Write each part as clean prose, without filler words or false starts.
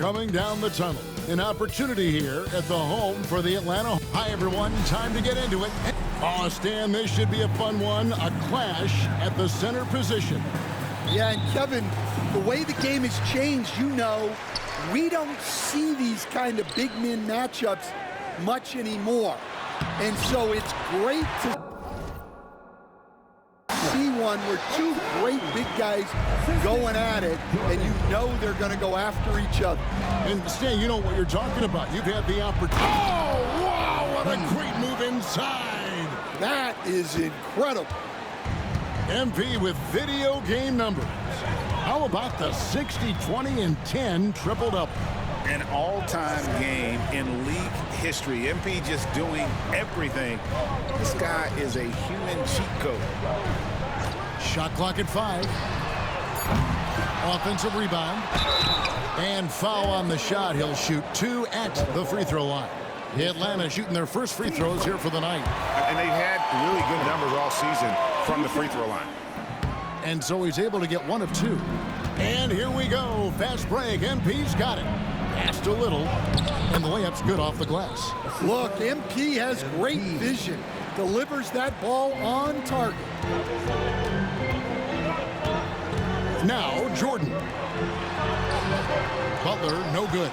coming down the tunnel. An opportunity here at the home for the Atlanta. Hi, everyone. Time to get into it. Oh, Stan, this should be a fun one. A clash at the center position. Yeah, and Kevin, the way the game has changed, we don't see these kind of big men matchups much anymore. And so it's great to see one where two great big guys going at it, and they're going to go after each other. And Stan, you know what you're talking about. You've had the opportunity. Oh, wow, what a great move inside. That is incredible. MP with video game numbers. How about the 60, 20, and 10 triple-double? An all-time game in league history. MP just doing everything. This guy is a human cheat code. Shot clock at 5. Offensive rebound. And foul on the shot. He'll shoot 2 at the free throw line. Atlanta shooting their first free throws here for the night. And they've had really good numbers all season from the free throw line. And so he's able to get 1 of 2. And here we go. Fast break. MP's got it. Passed a little. And the layup's good off the glass. Look, MP has great vision. Delivers that ball on target. Now, Jordan. Butler, no good.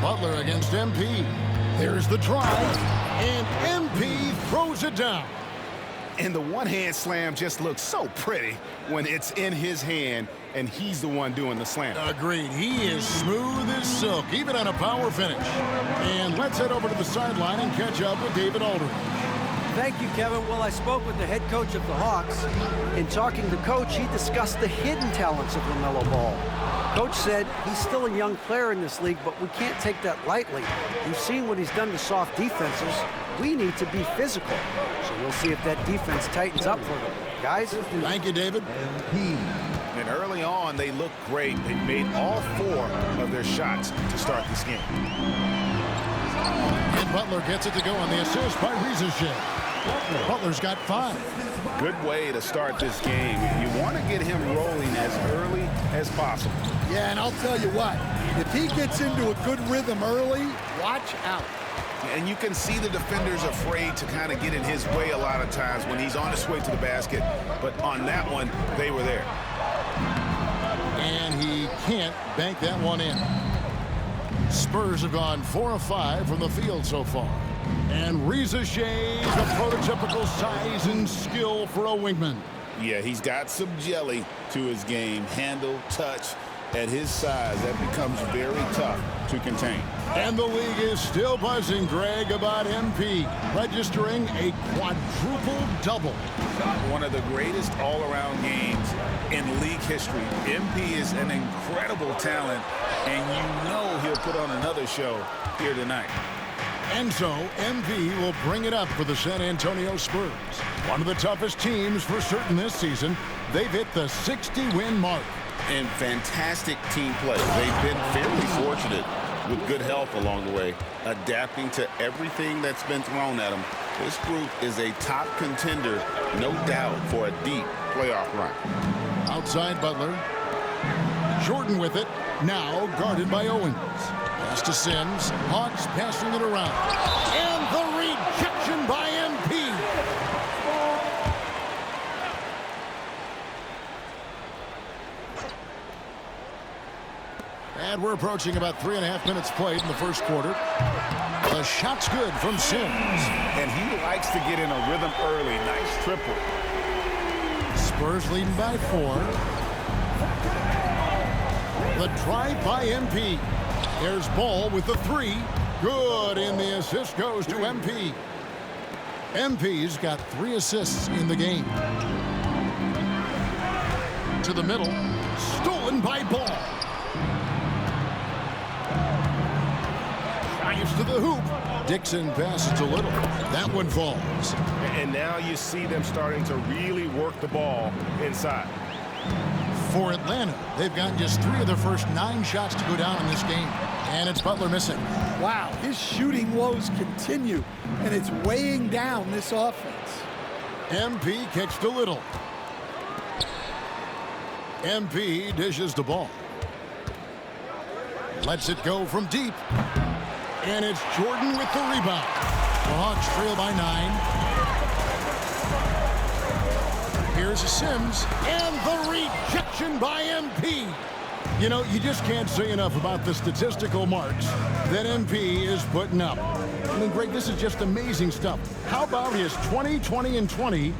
Butler against MP. There's the drive. And MP throws it down. And the one-hand slam just looks so pretty when it's in his hand and he's the one doing the slam. Agreed. He is smooth as silk, even on a power finish. And let's head over to the sideline and catch up with David Aldridge. Thank you, Kevin. Well, I spoke with the head coach of the Hawks. In talking to Coach, he discussed the hidden talents of LaMelo Ball. Coach said he's still a young player in this league, but we can't take that lightly. You've seen what he's done to soft defenses. We need to be physical. So we'll see if that defense tightens up for them. Guys? Thank you, David. And early on, they looked great. They made all 4 of their shots to start this game. And Butler gets it to go on the assist by Rizichet. Butler's got 5. Good way to start this game. You want to get him rolling as early as possible. Yeah, and I'll tell you what, if he gets into a good rhythm early, watch out. And you can see the defenders afraid to kind of get in his way a lot of times when he's on his way to the basket. But on that one, they were there. And he can't bank that one in. Spurs have gone 4 of 5 from the field so far. And Rizichet, the prototypical size and skill for a wingman. Yeah, he's got some jelly to his game. Handle, touch. At his size, that becomes very tough to contain. And the league is still buzzing, Greg, about MP, registering a quadruple-double. One of the greatest all-around games in league history. MP is an incredible talent, and he'll put on another show here tonight. And so, MP will bring it up for the San Antonio Spurs. One of the toughest teams for certain this season. They've hit the 60-win mark. And fantastic team play. They've been fairly fortunate with good help along the way, adapting to everything that's been thrown at them. This group is a top contender, no doubt, for a deep playoff run. Outside Butler. Jordan with it. Now guarded by Owens. Pass to Sims. Hawks passing it around. And the rejection by MP. And we're approaching about 3.5 minutes played in the first quarter. The shot's good from Sims. And he likes to get in a rhythm early. Nice triple. Spurs leading by 4. The drive by MP. There's Ball with the 3. Good, and the assist goes to MP. MP's got 3 assists in the game. To the middle. Stolen by Ball. Drives to the hoop. Dixon passes to Little. That one falls. And now you see them starting to really work the ball inside. For Atlanta, they've gotten just 3 of their first 9 shots to go down in this game. And it's Butler missing. Wow, his shooting woes continue, and it's weighing down this offense. MP kicks to Little. MP dishes the ball. Lets it go from deep. And it's Jordan with the rebound. The Hawks trail by 9. Here's Sims. And the rejection by MP. You know, you just can't say enough about the statistical marks that MP is putting up. I mean, Greg, this is just amazing stuff. How about his 20, 20, and 20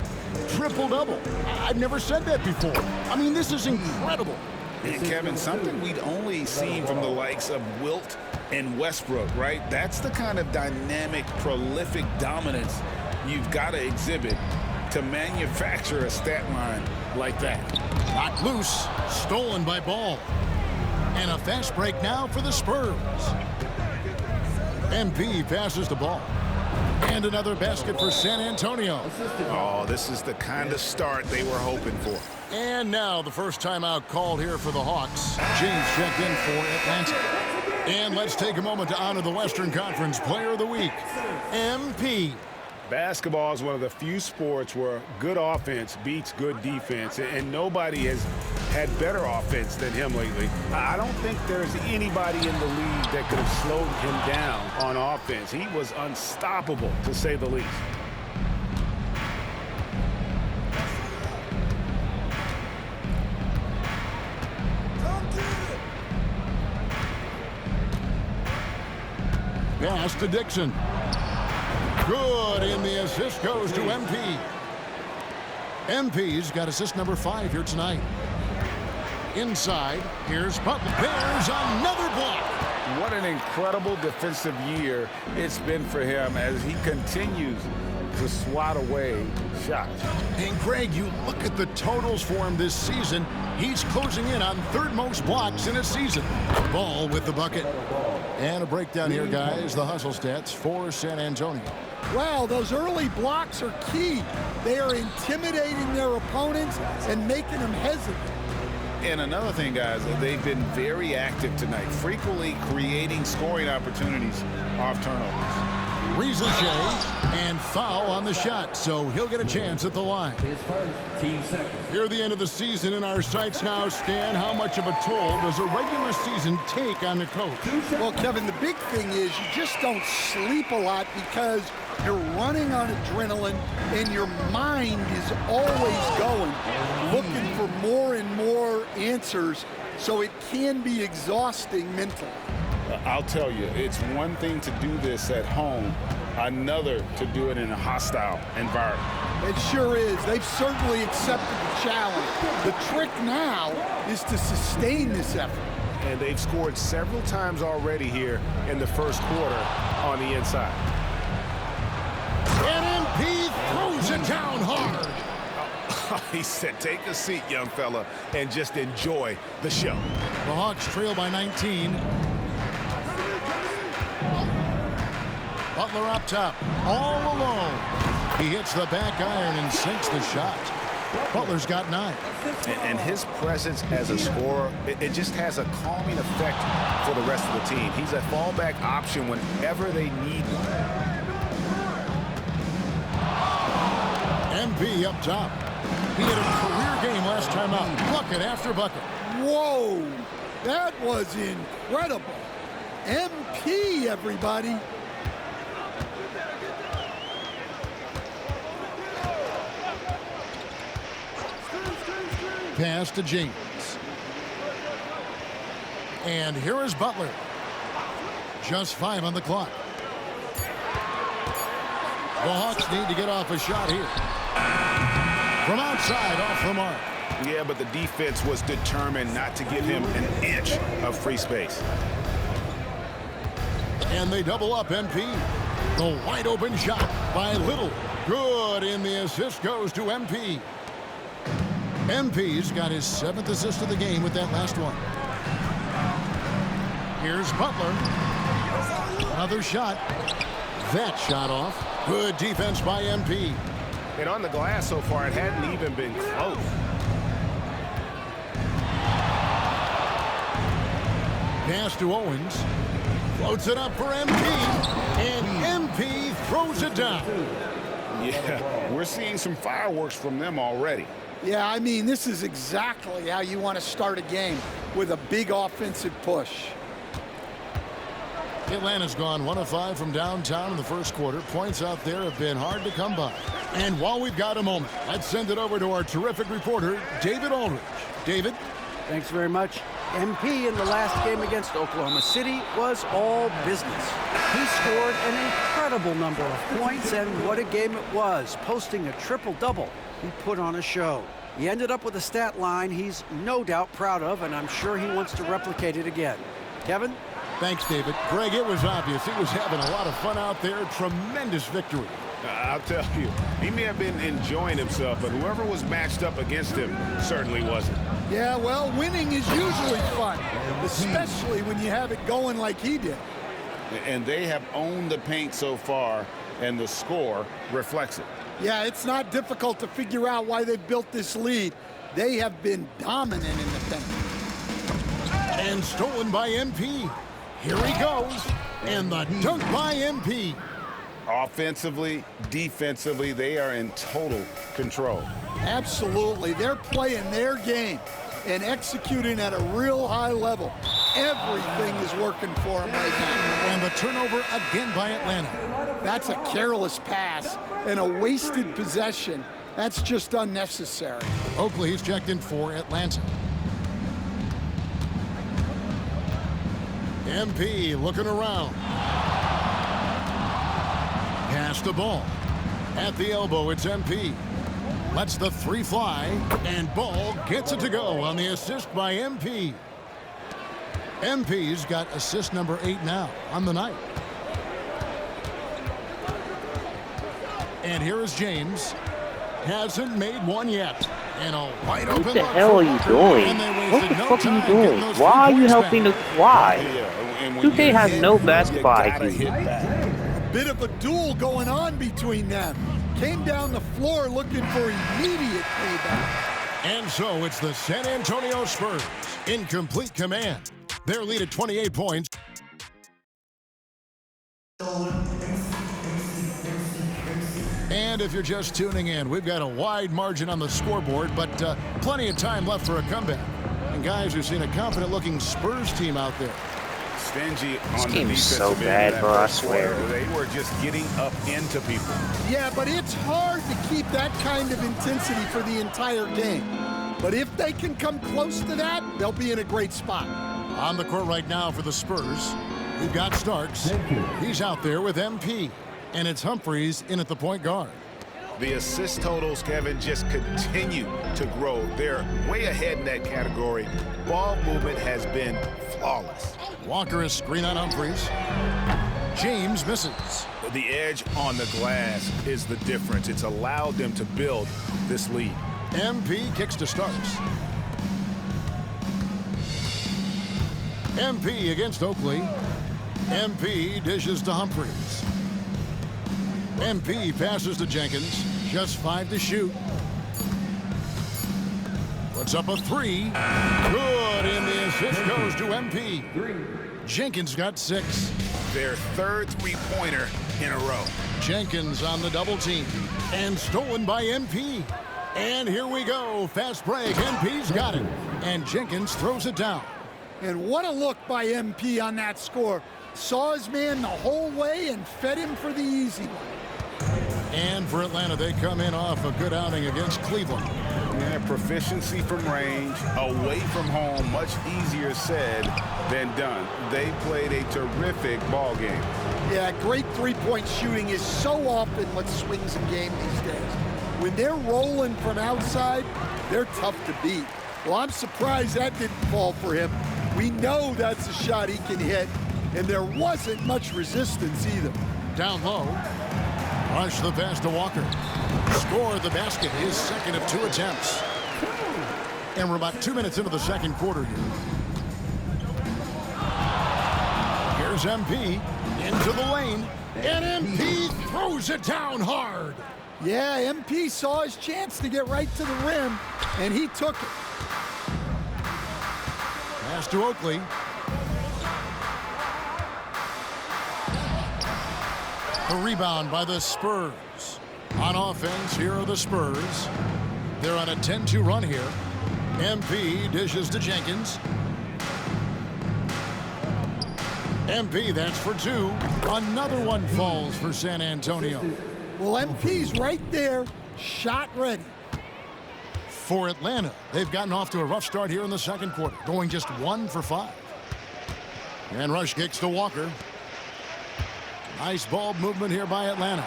triple-double? I've never said that before. I mean, this is incredible. And Kevin, something we'd only seen from the likes of Wilt and Westbrook, right? That's the kind of dynamic, prolific dominance you've got to exhibit to manufacture a stat line like that. Knocked loose, stolen by Ball. And a fast break now for the Spurs. MP passes the ball. And another basket for San Antonio. Oh, this is the kind of start they were hoping for. And now the first timeout called here for the Hawks. James checked in for Atlanta. And let's take a moment to honor the Western Conference Player of the Week, MP. Basketball is one of the few sports where good offense beats good defense, and nobody has had better offense than him lately. I don't think there's anybody in the league that could have slowed him down on offense. He was unstoppable, to say the least. Pass to Dixon. Good, and the assist goes to MP. MP's got assist number 5 here tonight. Inside, here's Butler. There's another block. What an incredible defensive year it's been for him as he continues to swat away shots. And Greg, you look at the totals for him this season. He's closing in on third most blocks in a season. Ball with the bucket. And a breakdown here, guys. The hustle stats for San Antonio. Wow, those early blocks are key. They are intimidating their opponents and making them hesitant. And another thing, guys, they've been very active tonight, frequently creating scoring opportunities off turnovers. Ricochet and foul on the shot, so he'll get a chance at the line. Here at the end of the season, in our sights now, Stan, how much of a toll does a regular season take on the coach? Well, Kevin, the big thing is you just don't sleep a lot because you're running on adrenaline and your mind is always going, looking for more and more answers, so it can be exhausting mentally. I'll tell you, it's one thing to do this at home, another to do it in a hostile environment. It sure is. They've certainly accepted the challenge. The trick now is to sustain this effort. And they've scored several times already here in the first quarter on the inside. And MP throws it down hard. He said, take a seat, young fella, and just enjoy the show. The Hawks trail by 19. Butler up top, all alone. He hits the back iron and sinks the shot. Butler's got 9. And his presence as a scorer, it just has a calming effect for the rest of the team. He's a fallback option whenever they need one. MP up top. He had a career game last time out. Bucket after bucket. Whoa, that was incredible. MP, everybody. Pass to James. And here is Butler. Just 5 on the clock. The Hawks need to get off a shot here. From outside, off the mark. Yeah, but the defense was determined not to give him an inch of free space. And they double up MP. The wide open shot by Little. Good, and the assist goes to MP. MP's got his 7th assist of the game with that last one. Here's Butler. Another shot. That shot off. Good defense by MP. And on the glass so far, it hadn't even been close. Pass to Owens. Floats it up for MP. And MP throws it down. Yeah, we're seeing some fireworks from them already. Yeah, I mean, this is exactly how you want to start a game, with a big offensive push. Atlanta's gone 1 of 5 from downtown in the first quarter. Points out there have been hard to come by. And while we've got a moment, let's send it over to our terrific reporter, David Aldridge. David? Thanks very much. MP in the last game against Oklahoma City was all business. He scored an incredible number of points, and what a game it was, posting a triple-double. He put on a show. He ended up with a stat line he's no doubt proud of, and I'm sure he wants to replicate it again. Kevin? Thanks, David. Greg, it was obvious he was having a lot of fun out there. Tremendous victory. I'll tell you, he may have been enjoying himself, but whoever was matched up against him certainly wasn't. Yeah, well, winning is usually fun, especially when you have it going like he did. And they have owned the paint so far, and the score reflects it. Yeah, it's not difficult to figure out why they've built this lead. They have been dominant in the paint. And stolen by MP. Here he goes. And the dunk by MP. Offensively, defensively, they are in total control. Absolutely. They're playing their game and executing at a real high level. Everything is working for them right now. And the turnover again by Atlanta. That's a careless pass and a wasted possession. That's just unnecessary. Oakley's checked in for Atlanta. MP looking around. Pass the ball. At the elbow, it's MP. Lets the three fly, and Ball gets it to go on the assist by MP. MP's got assist number 8 now on the night. And here is James. Hasn't made one yet. And a wide open What the hell are you doing? What the fuck are you doing? Why are you helping the why? 2K has no basketball IQ. A bit of a duel going on between them. Came down the floor looking for immediate payback. And so it's the San Antonio Spurs in complete command. Their lead at 28 points. And if you're just tuning in, we've got a wide margin on the scoreboard, but plenty of time left for a comeback. And guys, we've seen a confident-looking Spurs team out there. Stingy This on the game is defensive so end bad, of that bro, I first swear. quarter. They were just getting up into people. Yeah, but it's hard to keep that kind of intensity for the entire game. But if they can come close to that, they'll be in a great spot. On the court right now for the Spurs, we've got Starks. He's out there with MP. And it's Humphries in at the point guard. The assist totals, Kevin, just continue to grow. They're way ahead in that category. Ball movement has been flawless. Walker is screen on Humphries. James misses. The edge on the glass is the difference. It's allowed them to build this lead. MP kicks to Starks. MP against Oakley. MP dishes to Humphries. MP passes to Jenkins. Just 5 to shoot. Puts up a 3. Good, and the assist goes to MP. Jenkins got 6. Their third three-pointer in a row. Jenkins on the double team. And stolen by MP. And here we go. Fast break. MP's got it. And Jenkins throws it down. And what a look by MP on that score. Saw his man the whole way and fed him for the easy one. And for Atlanta, they come in off a good outing against Cleveland. Yeah, proficiency from range, away from home, much easier said than done. They played a terrific ball game. Yeah, great three-point shooting is so often what swings a game these days. When they're rolling from outside, they're tough to beat. Well, I'm surprised that didn't fall for him. We know that's a shot he can hit, and there wasn't much resistance either. Down low. Rush the pass to Walker. Score the basket, his second of 2 attempts. And we're about 2 minutes into the second quarter here. Here's MP into the lane. And MP throws it down hard. Yeah, MP saw his chance to get right to the rim, and he took it. Pass to Oakley. The rebound by the Spurs. On offense, here are the Spurs. They're on a 10-2 run here. MP dishes to Jenkins. MP, that's for 2. Another one falls for San Antonio. Well, MP's right there, shot ready. For Atlanta, they've gotten off to a rough start here in the second quarter, going just 1 for 5. And Rush kicks to Walker. Nice ball movement here by Atlanta.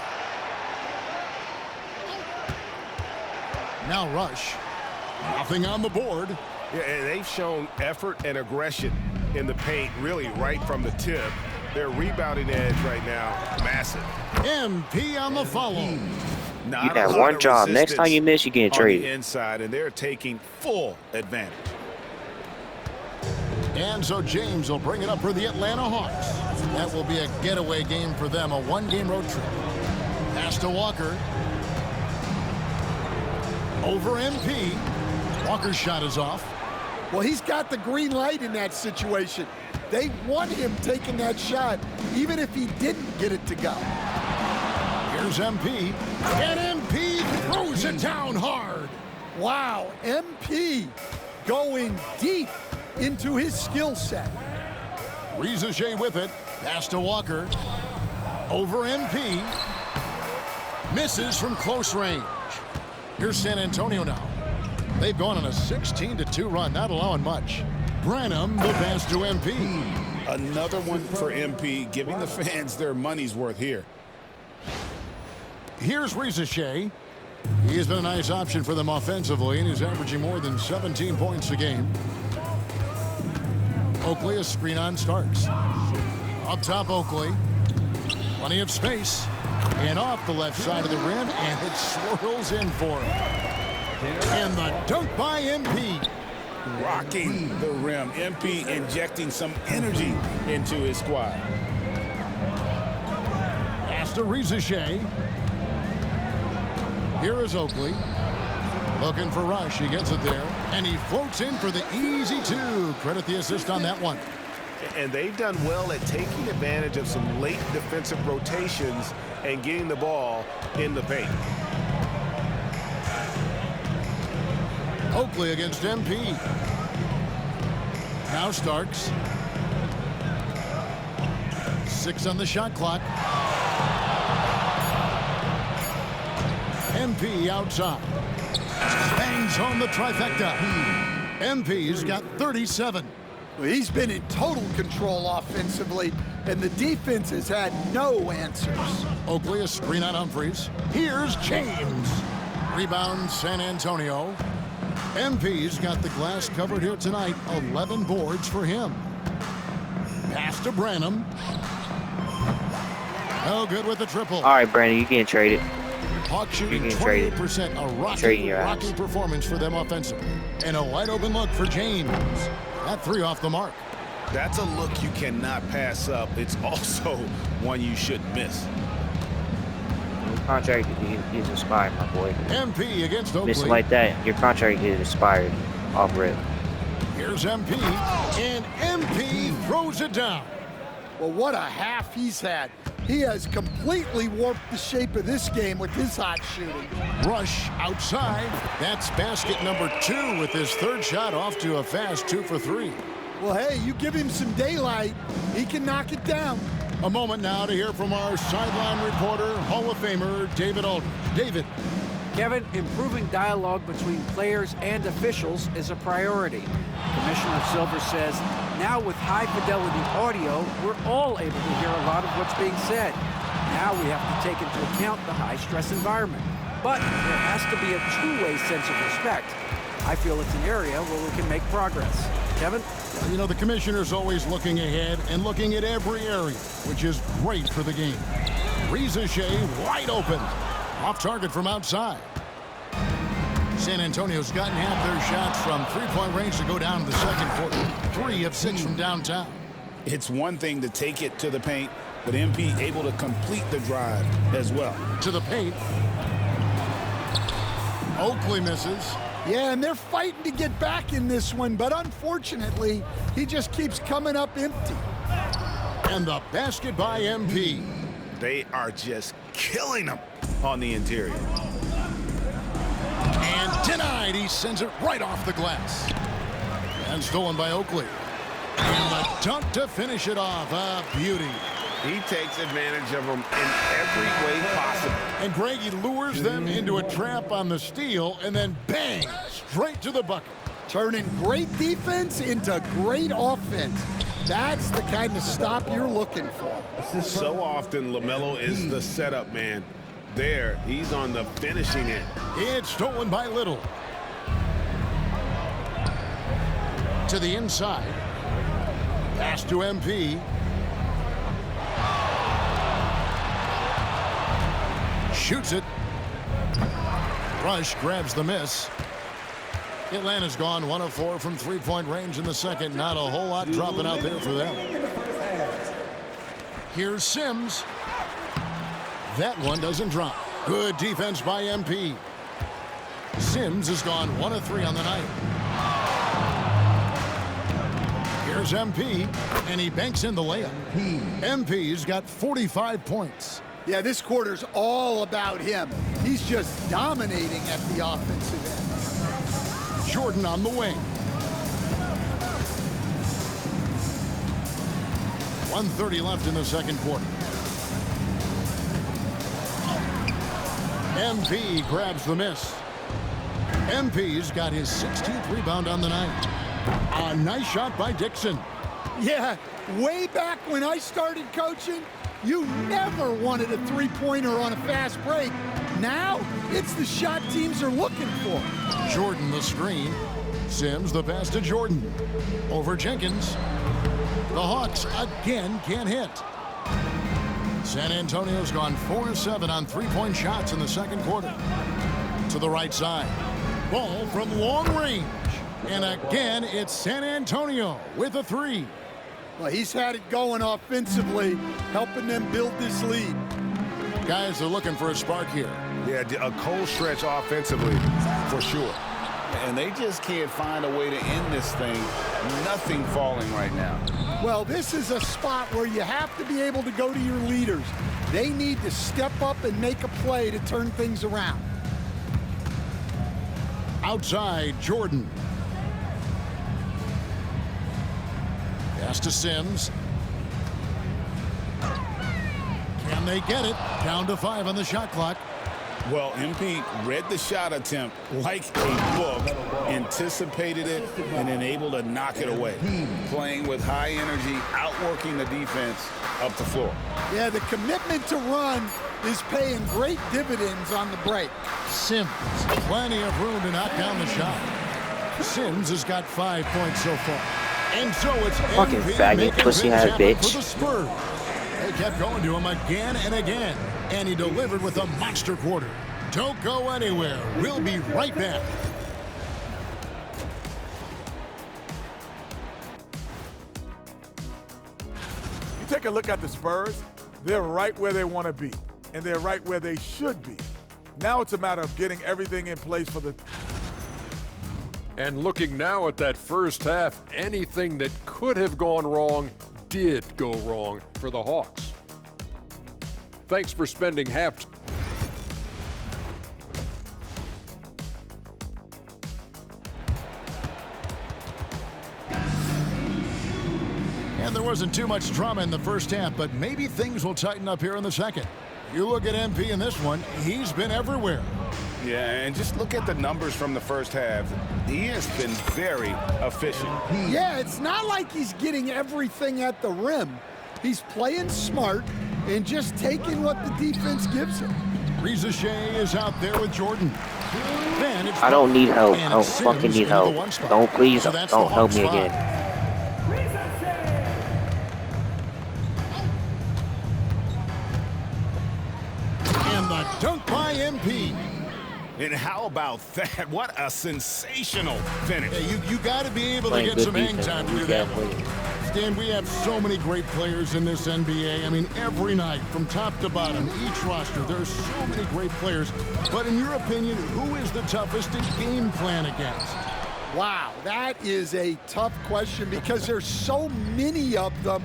Now Rush. Nothing on the board. Yeah, and they've shown effort and aggression in the paint, really right from the tip. Their rebounding edge right now, massive. MP on the follow. You got one job. Next time you miss, you get traded. Inside, and they're taking full advantage. And so James will bring it up for the Atlanta Hawks. That will be a getaway game for them, a 1-game road trip. Pass to Walker. Over MP. Walker's shot is off. Well, he's got the green light in that situation. They want him taking that shot, even if he didn't get it to go. Here's MP. And MP throws it down hard. Wow, MP going deep into his skill set. Rizachet with it. Pass to Walker. Over MP. Misses from close range. Here's San Antonio now. They've gone on a 16-2 run, not allowing much. Branham, the pass to MP. Another one for MP, giving the fans their money's worth here. Here's Rizachet. He has been a nice option for them offensively, and he's averaging more than 17 points a game. Oakley, a screen on Starks. Up top, Oakley. Plenty of space. And off the left side of the rim, and it swirls in for him. And the dunk by MP. Rocking the rim. MP injecting some energy into his squad. Pass to Rizachet. Here is Oakley. Looking for Rush. He gets it there. And he floats in for the easy 2. Credit the assist on that one. And they've done well at taking advantage of some late defensive rotations and getting the ball in the paint. Oakley against MP. Now Starks. 6 on the shot clock. MP outside. Bangs home the trifecta. MP's got 37. He's been in total control offensively, and the defense has had no answers. Oakley, a screen on Humphries. Here's James. Rebound San Antonio. MP's got the glass covered here tonight. 11 boards for him. Pass to Branham. No good with the triple. All right, Brandon, you getting traded. Hawks shooting You getting traded. 28%. A rocky performance for them offensively. And a wide open look for James. That 3 off the mark. That's a look you cannot pass up. It's also one you shouldn't miss. Your contract is expired, my boy. MP against Oakley. Missing like that, your contract is expired off rip. Here's MP, and MP throws it down. Well, what a half he's had. He has completely warped the shape of this game with his hot shooting. Rush outside. That's basket number 2 with his 3rd shot off to a fast 2 for 3. Well, hey, you give him some daylight, he can knock it down. A moment now to hear from our sideline reporter, Hall of Famer David Aldridge. David. Kevin, improving dialogue between players and officials is a priority. Commissioner Silver says, now with high-fidelity audio, we're all able to hear a lot of what's being said. Now we have to take into account the high-stress environment. But there has to be a two-way sense of respect. I feel it's an area where we can make progress. Kevin? You know, the commissioner's always looking ahead and looking at every area, which is great for the game. Rizachet wide open. Off target from outside. San Antonio's gotten half their shots from three-point range to go down in the second quarter. 3 of 6 from downtown. It's one thing to take it to the paint, but MP able to complete the drive as well. To the paint. Oakley misses. Yeah, and they're fighting to get back in this one, but unfortunately, he just keeps coming up empty. And the basket by MP. They are just killing them on the interior. And Denied. He sends it right off the glass. And stolen by Oakley. And the dunk to finish it off. A beauty. He takes advantage of them in every way possible. And Greg, he lures them into a trap on the steal, and then bang, straight to the bucket. Turning great defense into great offense. That's the kind of stop you're looking for. So often, LaMelo is the setup man. There, he's on the finishing end. It's stolen by Little. To the inside. Pass to MP. Shoots it. Rush grabs the miss. Atlanta's gone 1 of 4 from three-point range in the second. Not a whole lot dropping out there for them. Here's Sims. That one doesn't drop. Good defense by MP. Sims has gone 1 of 3 on the night. Here's MP, and he banks in the layup. MP's got 45 points. Yeah, this quarter's all about him. He's just dominating at the offensive end. Jordan on the wing. 1:30 left in the second quarter. MP grabs the miss. MP's got his 16th rebound on the night. A nice shot by Dixon. Yeah, way back when I started coaching, you never wanted a three-pointer on a fast break. Now, it's the shot teams are looking for. Jordan the screen. Sims the pass to Jordan. Over Jenkins. The Hawks again can't hit. San Antonio's gone 4 of 7 on three-point shots in the second quarter. To the right side. Ball from long range. And again, it's San Antonio with a 3. Well, he's had it going offensively, helping them build this lead. Guys are looking for a spark here. Yeah, a cold stretch offensively, for sure. And they just can't find a way to end this thing. Nothing falling right now. Well, this is a spot where you have to be able to go to your leaders. They need to step up and make a play to turn things around. Outside, Jordan. Pass to Sims. Can they get it? Down to 5 on the shot clock. Well, MP read the shot attempt like a book, anticipated it, and then able to knock it away. Playing with high energy, outworking the defense up the floor. Yeah, the commitment to run is paying great dividends on the break. Sims, plenty of room to knock down the shot. Sims has got 5 points so far. And so it's fucking MP faggot, pussy-ass bitch. for the Spurs. They kept going to him again and again, and he delivered with a monster quarter. Don't go anywhere. We'll be right back. You take a look at the Spurs, they're right where they want to be, and they're right where they should be. Now it's a matter of getting everything in place for the... And looking now at that first half, anything that could have gone wrong did go wrong for the Hawks. Thanks for spending half. And there wasn't too much drama in the first half, but maybe things will tighten up here in the second. You look at MP in this one, he's been everywhere. Yeah, and just look at the numbers from the first half. He has been very efficient. Yeah, it's not like he's getting everything at the rim. He's playing smart and just taking what the defense gives him. Reza Shea is out there with Jordan. I don't need help. I don't fucking need help. Don't please, don't help me again. And the dunk by MP. And how about that? What a sensational finish. Hey, you got to be able to get some hang time to do that one. Stan, we have so many great players in this NBA. I mean, every night, from top to bottom, each roster, there's so many great players. But in your opinion, who is the toughest to game plan against? Wow, that is a tough question because there's so many of them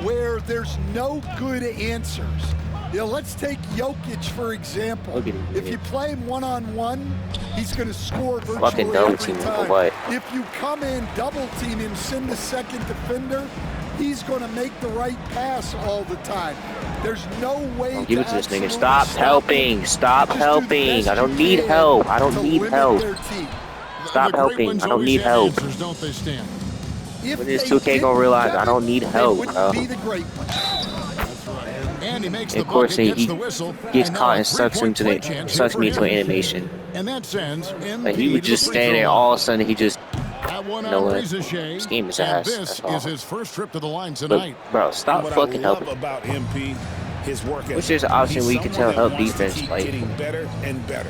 where there's no good answers. Yeah, let's take Jokic, for example. If you play him one-on-one, he's going to score virtually every time. If you come in, double-team him, send the second defender, he's going to make the right pass all the time. There's no way give it to this nigga. Stop helping. Stop helping. I don't need help. I don't need help. Stop helping. I don't need help. Don't they, Stan? When this 2K gonna realize I don't need help, bro. And he makes and of course, he gets caught and sucks me into an animation. And that sends like he would just stand there, all of a sudden he just, you know what? This game is ass. This is his first trip to the line tonight. But, bro, stop fucking helping. About MP, his work which is an option where you can tell help defense play. Getting better and better.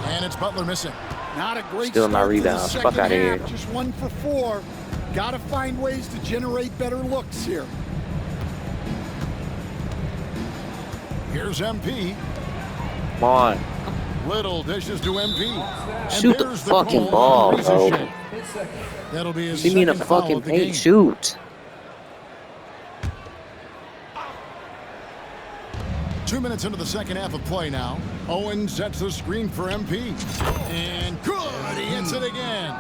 And it's Butler missing. Not a great still in my rebounds. Fuck out of here. Just 1 for 4. Got to find ways to generate better looks here. Here's MP. Come on. Little dishes to MP. Shoot the fucking ball, bro. That'll be his see me in the fucking paint. Shoot. 2 minutes into the second half of play now. Owens sets the screen for MP. And good, he hits it again.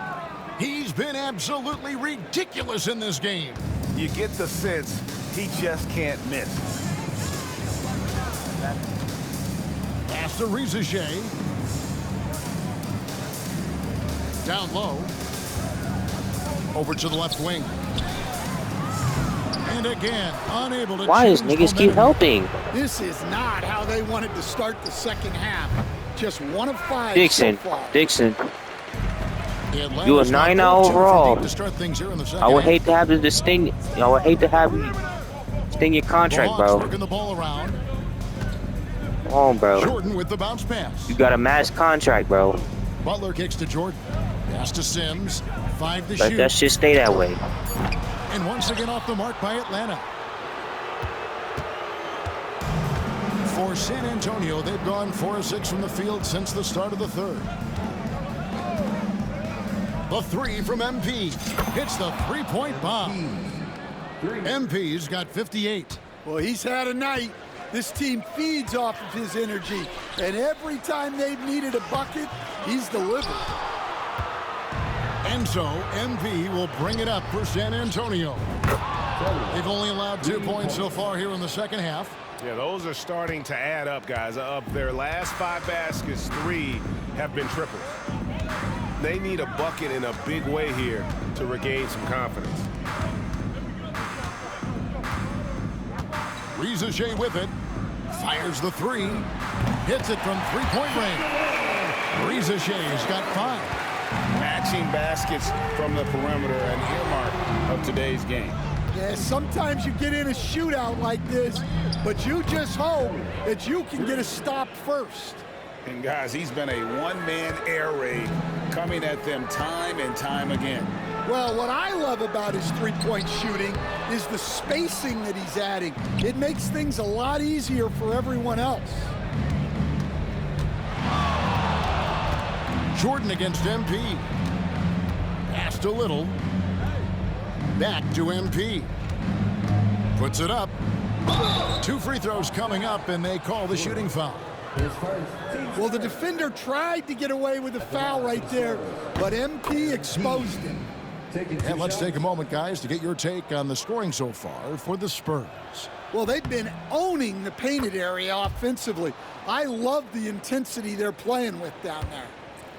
He's been absolutely ridiculous in this game. You get the sense he just can't miss. Pass to Rizichet. Down low. Over to the left wing. And again, unable to. Why does niggas keep helping? This is not how they wanted to start the second half. Just 1 of 5. Dixon. So far. Dixon. You a 9 overall. I would hate to have the sting. I would hate to have you sting your contract, bro. The ball around. Come on, bro. Jordan with the bounce pass. You got a max contract, bro. Butler kicks to Jordan. Pass to Sims. 5 to Let shoot. that shit stay that way. And once again off the mark by Atlanta. For San Antonio, they've gone 4 of 6 from the field since the start of the third. The 3 from MP. Hits the three-point bomb. MP's got 58. Well, he's had a night. This team feeds off of his energy. And every time they've needed a bucket, he's delivered. And so, MP will bring it up for San Antonio. They've only allowed 2 points so far here in the second half. Yeah, those are starting to add up, guys. Of their last 5 baskets, 3 have been triples. They need a bucket in a big way here to regain some confidence. Rizichet with it. Fires the 3. Hits it from three-point range. Rizichet's got 5. Matching baskets from the perimeter, an earmark of today's game. Yeah, sometimes you get in a shootout like this, but you just hope that you can get a stop first. And guys, he's been a one-man air raid coming at them time and time again. Well, what I love about his three-point shooting is the spacing that he's adding. It makes things a lot easier for everyone else. Jordan against MP. Pass to Little. Back to MP. Puts it up. 2 free throws coming up, and they call the shooting foul. Well, the defender tried to get away with a foul right there, but MP exposed him. And let's take a moment, guys, to get your take on the scoring so far for the Spurs. Well, they've been owning the painted area offensively. I love the intensity they're playing with down there.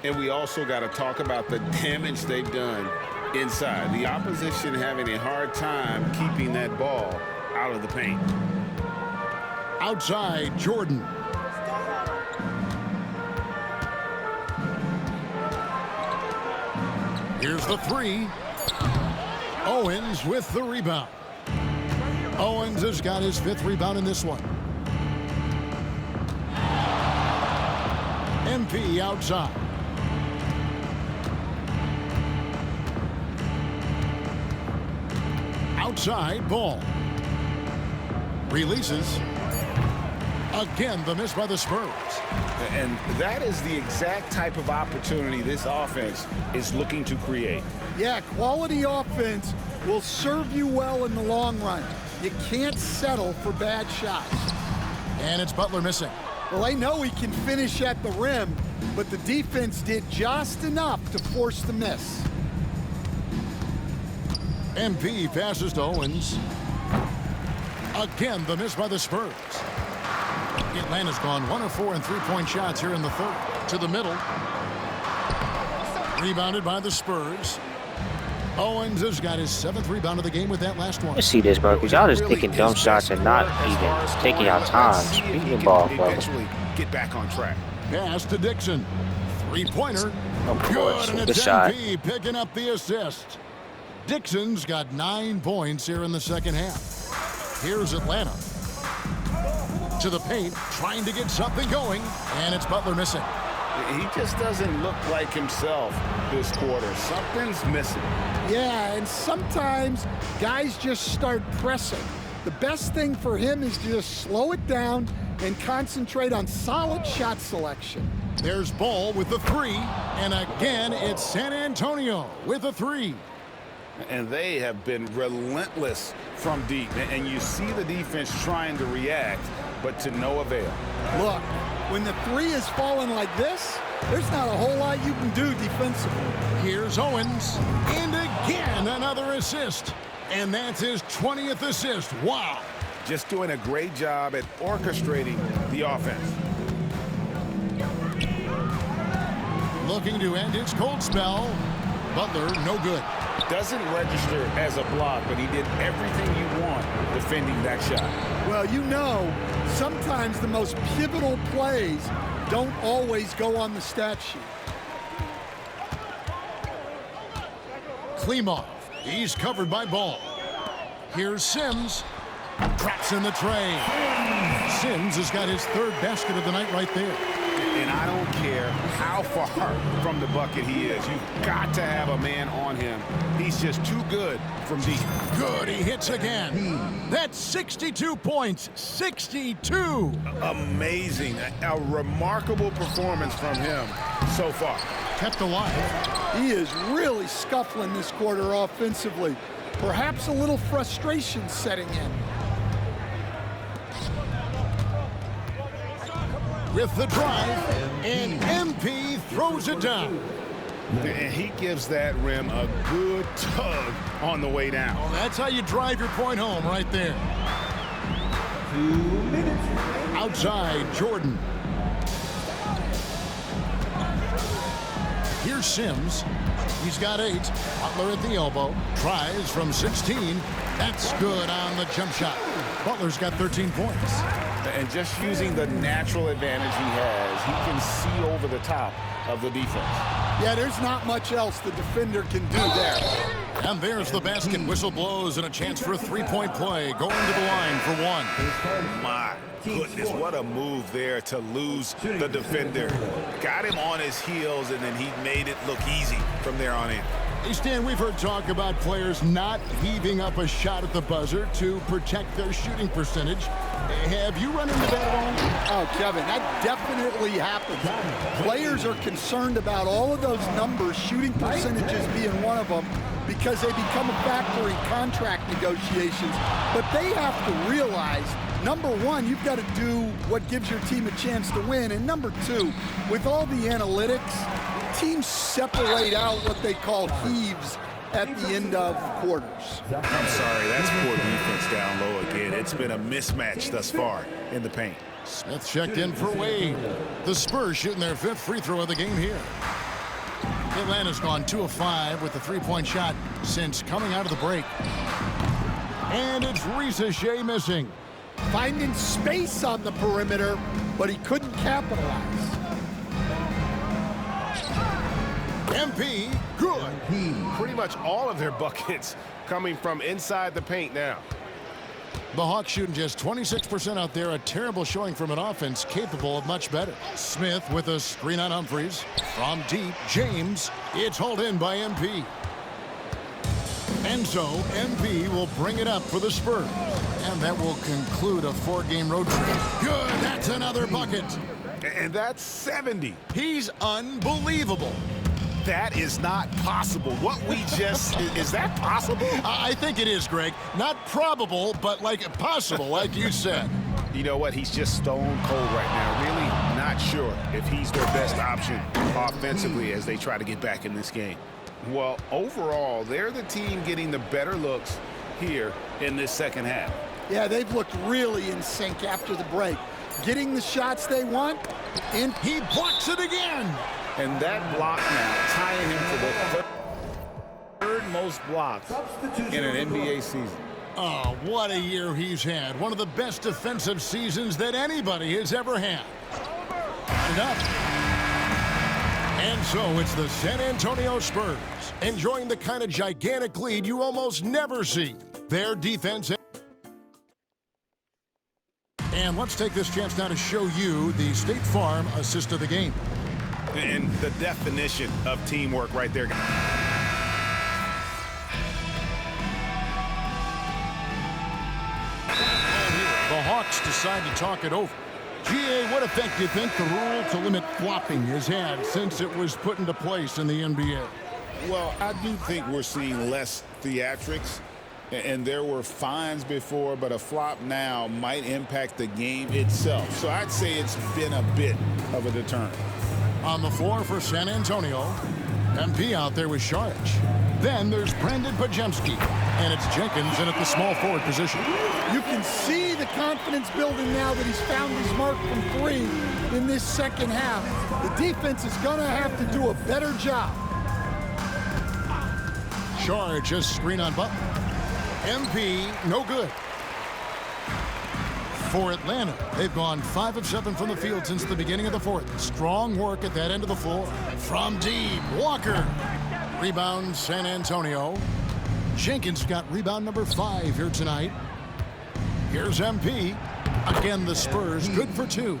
And we also got to talk about the damage they've done inside. The opposition having a hard time keeping that ball out of the paint. Outside, Jordan. Here's the 3. Owens with the rebound. Owens has got his 5th rebound in this one. MP outside. Outside, ball. Releases. Again, the miss by the Spurs. And that is the exact type of opportunity this offense is looking to create. Yeah, quality offense will serve you well in the long run. You can't settle for bad shots. And it's Butler missing. Well, they know he can finish at the rim, but the defense did just enough to force the miss. MP passes to Owens. Again, the miss by the Spurs. Atlanta's gone 1 of 4 in three-point shots here in the third. To the middle. Rebounded by the Spurs. Owens has got his 7th rebound of the game with that last one. Let's see this, bro, because y'all just taking dumb shots and not even taking y'all time. Speaking of ball, bro. Get back on track. Pass to Dixon. Three-pointer. Good, and it's MP picking up the assist. Dixon's got 9 points here in the second half. Here's Atlanta. To the paint, trying to get something going, and it's Butler missing. He just doesn't look like himself this quarter. Something's missing. Yeah, and sometimes guys just start pressing. The best thing for him is to just slow it down and concentrate on solid shot selection. There's Ball with the 3, and again, it's San Antonio with a 3. And they have been relentless from deep. And you see the defense trying to react, but to no avail. Look, when the 3 is falling like this, there's not a whole lot you can do defensively. Here's Owens, and again another assist. And that's his 20th assist. Wow. Just doing a great job at orchestrating the offense. Looking to end his cold spell. Butler, no good. Doesn't register as a block, but he did everything you want defending that shot. Well, you know, sometimes the most pivotal plays don't always go on the stat sheet. Klimov, he's covered by Ball. Here's Sims. Drops in the tray. Sims has got his 3rd basket of the night right there. And I don't care how far from the bucket he is. You've got to have a man on him. He's just too good from deep. Good, he hits again. That's 62 points. 62. Amazing. A remarkable performance from him so far. Kept alive. He is really scuffling this quarter offensively. Perhaps a little frustration setting in. With the drive, and MP throws it down. And he gives that rim a good tug on the way down. Well, that's how you drive your point home right there. 2 minutes. Outside, Jordan. Here's Sims. He's got 8. Butler at the elbow. Tries from 16. That's good on the jump shot. Butler's got 13 points. And just using the natural advantage he has, he can see over the top of the defense. Yeah, there's not much else the defender can do there. And there's the basket. Whistle blows and a chance for a 3-point play. Going to the line for 1. My goodness, what a move there to lose the defender. Got him on his heels, and then he made it look easy from there on in. Hey, Stan, we've heard talk about players not heaving up a shot at the buzzer to protect their shooting percentage. Have you run into that at all? Oh, Kevin, that definitely happens. Players are concerned about all of those numbers, shooting percentages being one of them, because they become a factor in contract negotiations. But they have to realize, number one, you've got to do what gives your team a chance to win. And number two, with all the analytics, teams separate out what they call heaves at the end of quarters. I'm sorry, that's poor defense down low again. It's been a mismatch thus far in the paint. Smith checked in for Wade. The Spurs shooting their 5th free throw of the game here. Atlanta's gone 2 of 5 with the 3-point shot since coming out of the break. And it's Shea missing. Finding space on the perimeter, but he couldn't capitalize. MP, good. Pretty much all of their buckets coming from inside the paint now. The Hawks shooting just 26% out there. A terrible showing from an offense capable of much better. Smith with a screen on Humphries. From deep, James. It's hauled in by MP. And so, MP will bring it up for the Spurs. And that will conclude a 4-game road trip. Good, that's another bucket. And that's 70. He's unbelievable. That is not possible. What we just, is that possible? I think it is, Greg. Not probable, but like possible, like you said. You know what? He's just stone cold right now. Really not sure if he's their best option offensively as they try to get back in this game. Well, overall, they're the team getting the better looks here in this second half. Yeah, they've looked really in sync after the break. Getting the shots they want, and he blocks it again. And that block now tying him for the third most blocks in an NBA season. Oh, what a year he's had. One of the best defensive seasons that anybody has ever had. And up. And so it's the San Antonio Spurs enjoying the kind of gigantic lead you almost never see. Their defense. And let's take this chance now to show you the State Farm assist of the game. And the definition of teamwork right there. The Hawks decide to talk it over. GA, what effect do you think the rule to limit flopping has had since it was put into place in the NBA? Well, I do think we're seeing less theatrics, and there were fines before, but a flop now might impact the game itself. So I'd say it's been a bit of a deterrent. On the floor for San Antonio, MP out there with Saric. Then there's Brandon Pajemski, and it's Jenkins in at the small forward position. you can see the confidence building now that he's found his mark from three in this second half. The defense is going to have to do a better job. Saric just screen on Butler. MP, no good. For Atlanta, they've gone 5 of 7 from the field since the beginning of the fourth. Strong work at that end of the floor. From deep, Walker. Rebound, San Antonio. Jenkins got rebound number 5 here tonight. Here's MP. Again, the Spurs, good for 2.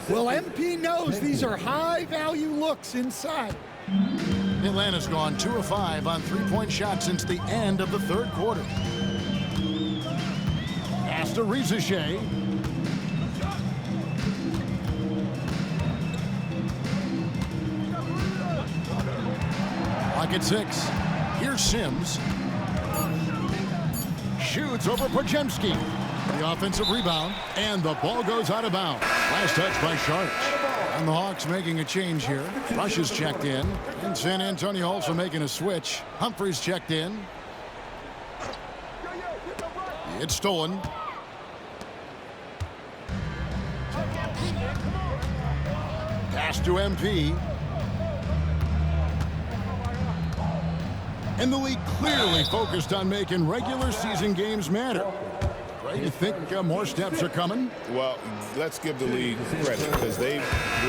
Well, MP knows these are high-value looks inside. Atlanta's gone 2 of 5 on three-point shots since the end of the third quarter. Pass to Rizichet. Lock at 6. Here's Sims. Shoots over Pajemski. The offensive rebound, and the ball goes out of bounds. Last touch by Saric. And the Hawks making a change here. Rush is checked in, and San Antonio also making a switch. Humphries checked in. It's stolen. Pass to MP. And the league clearly focused on making regular season games matter. Right? You think more steps are coming? Well, let's give the league credit because they've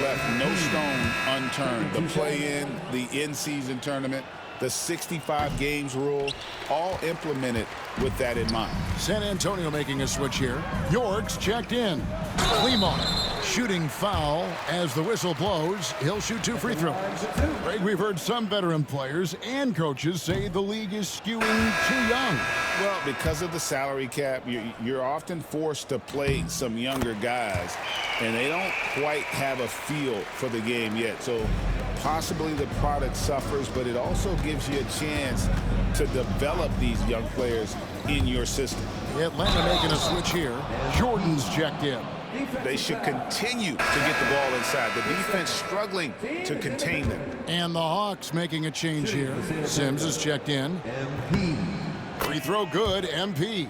left no stone unturned. The play-in, the in-season tournament, the 65 games rule, all implemented with that in mind. San Antonio making a switch here. York's checked in. Clemon shooting foul as the whistle blows. He'll shoot 2 free throws. Greg, we've heard some veteran players and coaches say the league is skewing too young. Well, because of the salary cap, you're often forced to play some younger guys, and they don't quite have a feel for the game yet. So possibly the product suffers, but it also gives you a chance to develop these young players in your system. Atlanta making a switch here. Jordan's checked in. They should continue to get the ball inside. The defense struggling to contain them. And the Hawks making a change here. Sims is checked in. Free throw good, MP.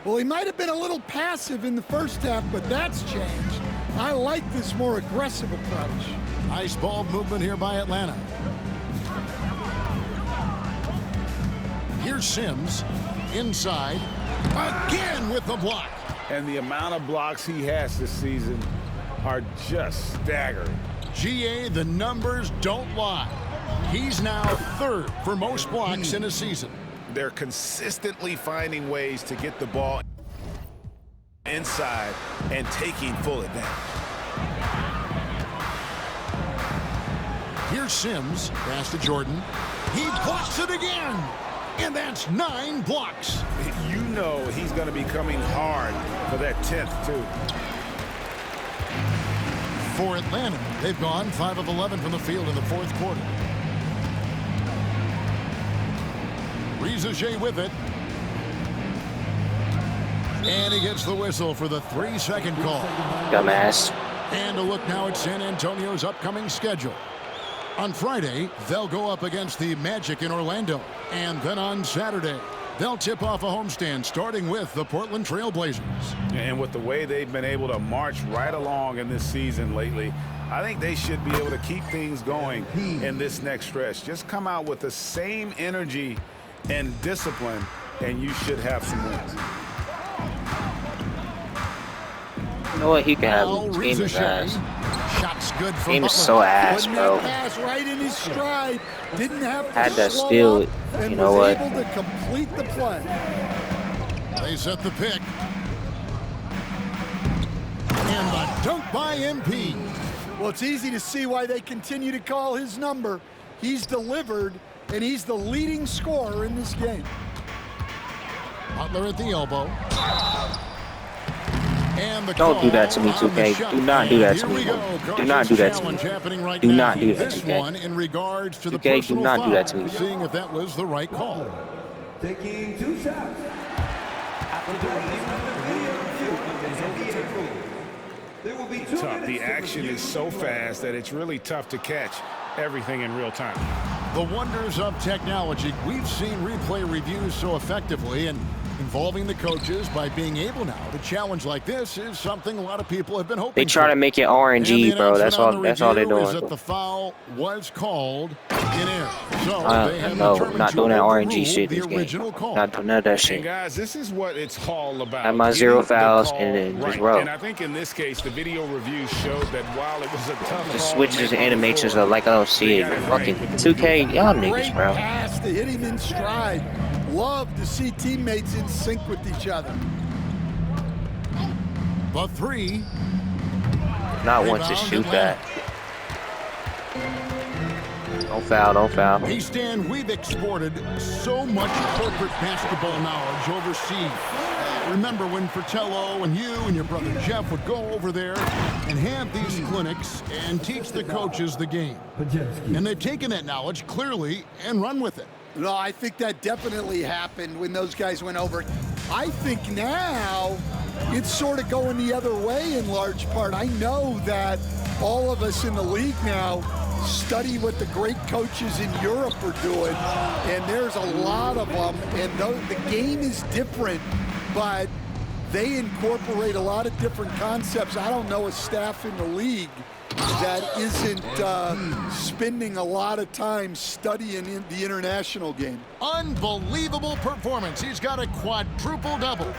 Well, he might have been a little passive in the first half, but that's changed. I like this more aggressive approach. Nice ball movement here by Atlanta. Here's Sims. Inside. Again with the block. And the amount of blocks he has this season are just staggering. GA, the numbers don't lie. He's now 3rd for most blocks in a season. They're consistently finding ways to get the ball inside and taking full advantage. Here's Sims. Pass to Jordan. He blocks it again. And that's 9 blocks. You know he's going to be coming hard for that 10th, too. For Atlanta, they've gone 5 of 11 from the field in the fourth quarter. Rizichet with it. And he gets the whistle for the 3-second call. Dumbass. And a look now at San Antonio's upcoming schedule. On Friday, they'll go up against the Magic in Orlando. And then on Saturday, they'll tip off a homestand starting with the Portland Trail Blazers. And with the way they've been able to march right along in this season lately, I think they should be able to keep things going in this next stretch. Just come out with the same energy and discipline, and you should have some wins. You know what? He can have this game is ass. Shots good for Game is so ass, Putting bro. that pass right in his stride. Didn't have to Had to slow steal up it. and You know was what? able to complete the play. They set the pick. And the dunk by MP. Well, it's easy to see why they continue to call his number. He's delivered, and he's the leading scorer in this game. Butler at the elbow. And the Don't do that to me, call on the 2K. shot. Do not do that to And me. here we go. Do not do that to me. Challenge happening right Do now. not do that, This 2K. one in regards to the 2K, do personal not do foul, that to me. seeing if that was the right call. Taking 2 shots. After the video review, there will be 2 Tough. minutes. The action is so fast that it's really tough to catch everything in real time. The wonders of technology. We've seen replay reviews so effectively, and involving the coaches by being able now to challenge like this is something a lot of people have been hoping They try for. to make it And the RNG, bro. That's announcement all. on That's the all they're review is doing. that the foul was called in error. So they have No, determined not to doing that overrule RNG shit the this game. original call. Not doing none of that And shit. guys, this is what it's all about. Have my Getting 0 the fouls call and then just right. roll. And I think in this case, the video review showed that while it was a tough The call, switches and animations before, are like I don't see it. Fucking 2K, y'all niggas, Great bro. pass to hit him in stride. Love to see teammates in sync with each other. The three. Not want to Rebound shoot Atlanta. that. Don't foul, don't foul. Hey, Stan, we've exported so much corporate basketball knowledge overseas. Remember when Fratello and you and your brother Jeff would go over there and have these clinics and teach the coaches the game. And they've taken that knowledge clearly and run with it. No, I think that definitely happened when those guys went over. I think now it's sort of going the other way in large part. I know that all of us in the league now study what the great coaches in Europe are doing, and there's a lot of them, and the game is different, but they incorporate a lot of different concepts. I don't know a staff in the league that isn't spending a lot of time studying in the international game. Unbelievable performance. He's got a quadruple-double.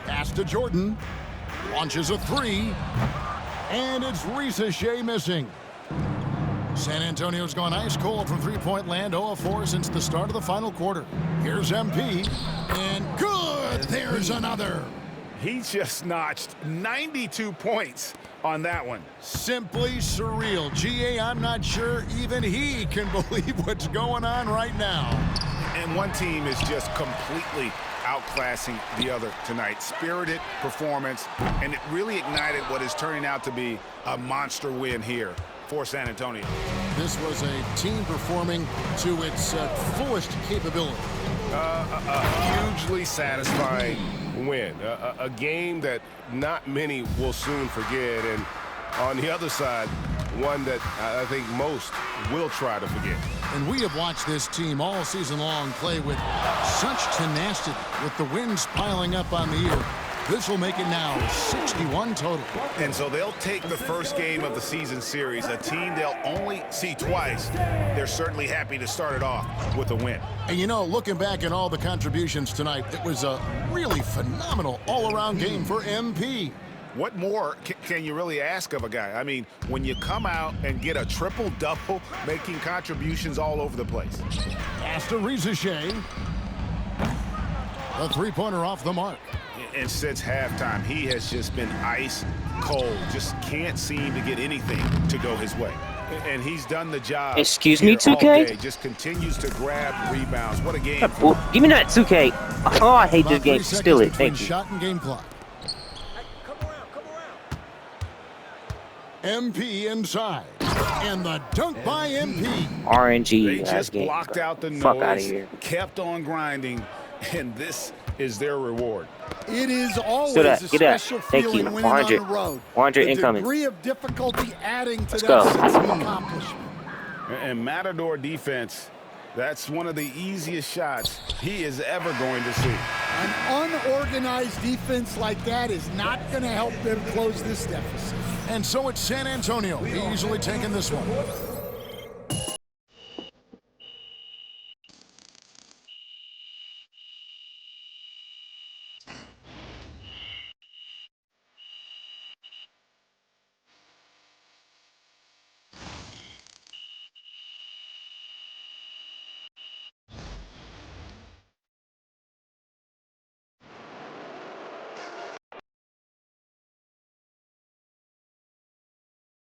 Pass to Jordan. Launches a three. And it's Ricochet missing. San Antonio's gone ice cold from three-point land, 0 of 4 since the start of the final quarter. Here's MP. And good! There's another. He just notched 92 points on that one. Simply surreal. GA, I'm not sure even he can believe what's going on right now. And one team is just completely outclassing the other tonight. Spirited performance, and it really ignited what is turning out to be a monster win here for San Antonio. This was a team performing to its fullest capability. Hugely satisfying win. A game that not many will soon forget, and on the other side, one that I think most will try to forget. And we have watched this team all season long play with such tenacity, with the wins piling up on the year. This will make it now 61 total. And so they'll take the first game of the season series, a team they'll only see twice. They're certainly happy to start it off with a win. And you know, looking back at all the contributions tonight, it was a really phenomenal all-around game for MP. What more can you really ask of a guy? I mean, when you come out and get a triple-double, making contributions all over the place. Pass to Ricochet. A three-pointer off the mark. And since halftime, he has just been ice cold. Just can't seem to get anything to go his way. And he's done the job. Excuse me, here all 2K? day. Just continues to grab rebounds. What a game. Give me that 2K. Oh, I hate this About game. 3 Steal seconds it. Thank between you. shot and game clock. MP inside. And the dunk by MP. RNG. They last just game, blocked bro. out the Fuck out of noise, here. kept on grinding, and this is their reward. It is always Get a that. special Thank feeling you. winning on 400. the road. 400 the incoming. degree of difficulty adding to Let's that go. sense of accomplishment. And Matador defense, that's one of the easiest shots he is ever going to see. An unorganized defense like that is not going to help them close this deficit. And so it's San Antonio easily taking this one.